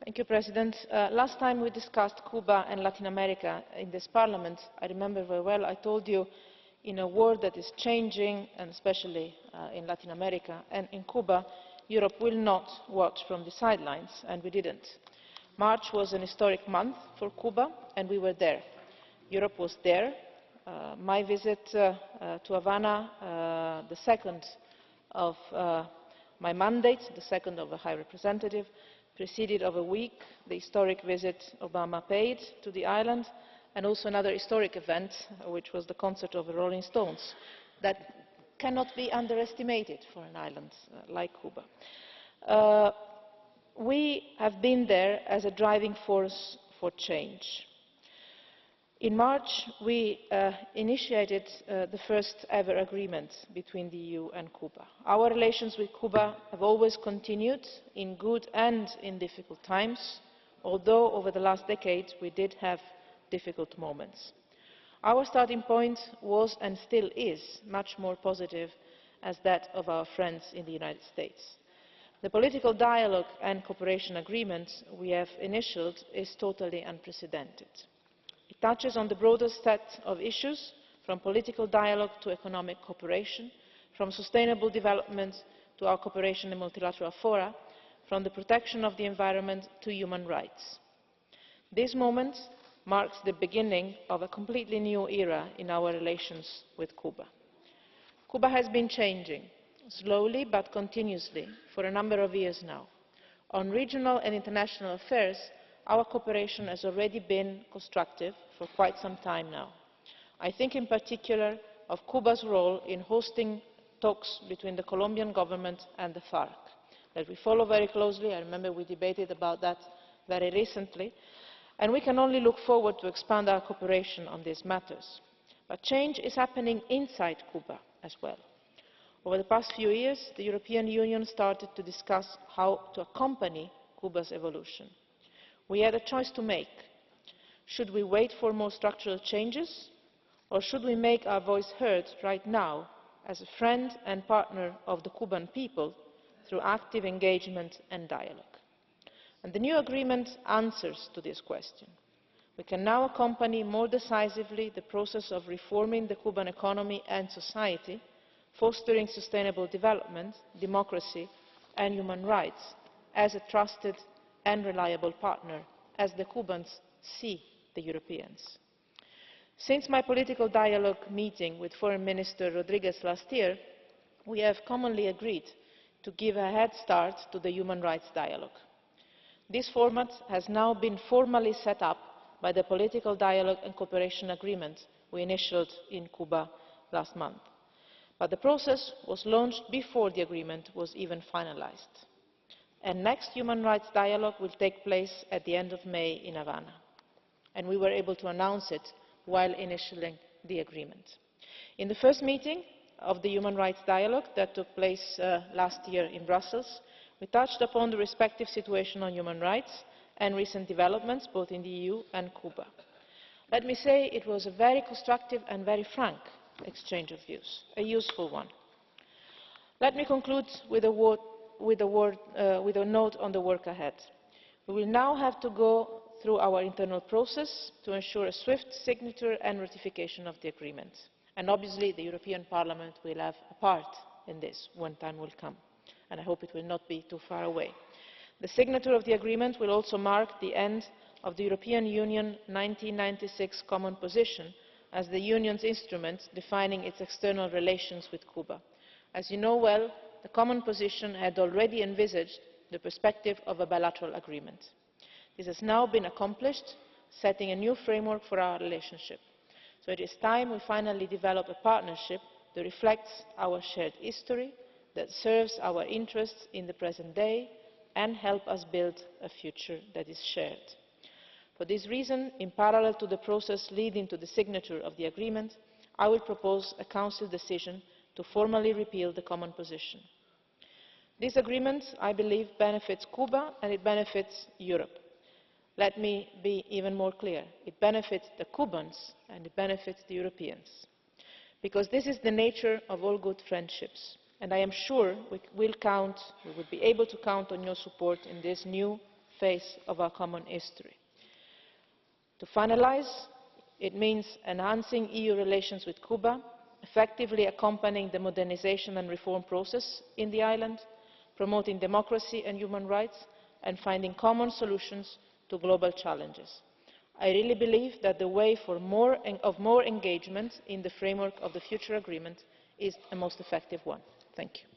Mr President. Last time we discussed Cuba and Latin America in this Parliament, I remember very well, I told you, in a world that is changing, and especially in Latin America and in Cuba, Europe will not watch from the sidelines, and we didn't. March was an historic month for Cuba, and we were there. Europe was there. My visit to Havana, the second of my mandate, the second of a High Representative, preceded of a week the historic visit Obama paid to the island, and also another historic event, which was the concert of the Rolling Stones, that cannot be underestimated for an island like Cuba. We have been there as a driving force for change. In March, we initiated the first ever agreement between the EU and Cuba. Our relations with Cuba have always continued in good and in difficult times, although over the last decade we did have difficult moments. Our starting point was and still is much more positive as that of our friends in the United States. The political dialogue and cooperation agreement we have initialled is totally unprecedented. It touches on the broadest set of issues, from political dialogue to economic cooperation, from sustainable development to our cooperation in multilateral fora, from the protection of the environment to human rights. This moment marks the beginning of a completely new era in our relations with Cuba. Cuba has been changing, slowly but continuously, for a number of years now. On regional and international affairs, our cooperation has already been constructive for quite some time now. I think in particular of Cuba's role in hosting talks between the Colombian government and the FARC, that we follow very closely. I remember we debated about that very recently, and we can only look forward to expand our cooperation on these matters. But change is happening inside Cuba as well. Over the past few years, the European Union started to discuss how to accompany Cuba's evolution. We had a choice to make. Should we wait for more structural changes, or should we make our voice heard right now as a friend and partner of the Cuban people through active engagement and dialogue? And the new agreement answers to this question. We can now accompany more decisively the process of reforming the Cuban economy and society, fostering sustainable development, democracy and human rights as a trusted and reliable partner, as the Cubans see the Europeans. Since my political dialogue meeting with Foreign Minister Rodriguez last year, we have commonly agreed to give a head start to the human rights dialogue. This format has now been formally set up by the political dialogue and cooperation agreement we initialled in Cuba last month. But the process was launched before the agreement was even finalised. And next human rights dialogue will take place at the end of May in Havana, and we were able to announce it while initialling the agreement. In the first meeting of the human rights dialogue that took place last year in Brussels, we touched upon the respective situation on human rights and recent developments both in the EU and Cuba. Let me say it was a very constructive and very frank exchange of views, a useful one. Let me conclude with a note on the work ahead. We will now have to go through our internal process to ensure a swift signature and ratification of the agreement. And obviously the European Parliament will have a part in this when time will come, and I hope it will not be too far away. The signature of the agreement will also mark the end of the European Union 1996 common position as the Union's instrument defining its external relations with Cuba. As you know well, the common position had already envisaged the perspective of a bilateral agreement. This has now been accomplished, setting a new framework for our relationship. So it is time we finally develop a partnership that reflects our shared history, that serves our interests in the present day, and helps us build a future that is shared. For this reason, in parallel to the process leading to the signature of the agreement, I will propose a Council decision to formally repeal the common position. This agreement, I believe, benefits Cuba and it benefits Europe. Let me be even more clear. It benefits the Cubans and it benefits the Europeans. Because this is the nature of all good friendships. And I am sure we will be able to count on your support in this new phase of our common history. To finalise, it means enhancing EU relations with Cuba, effectively accompanying the modernisation and reform process in the island, promoting democracy and human rights, and finding common solutions to global challenges. I really believe that the way for more engagement in the framework of the future agreement is the most effective one. Thank you.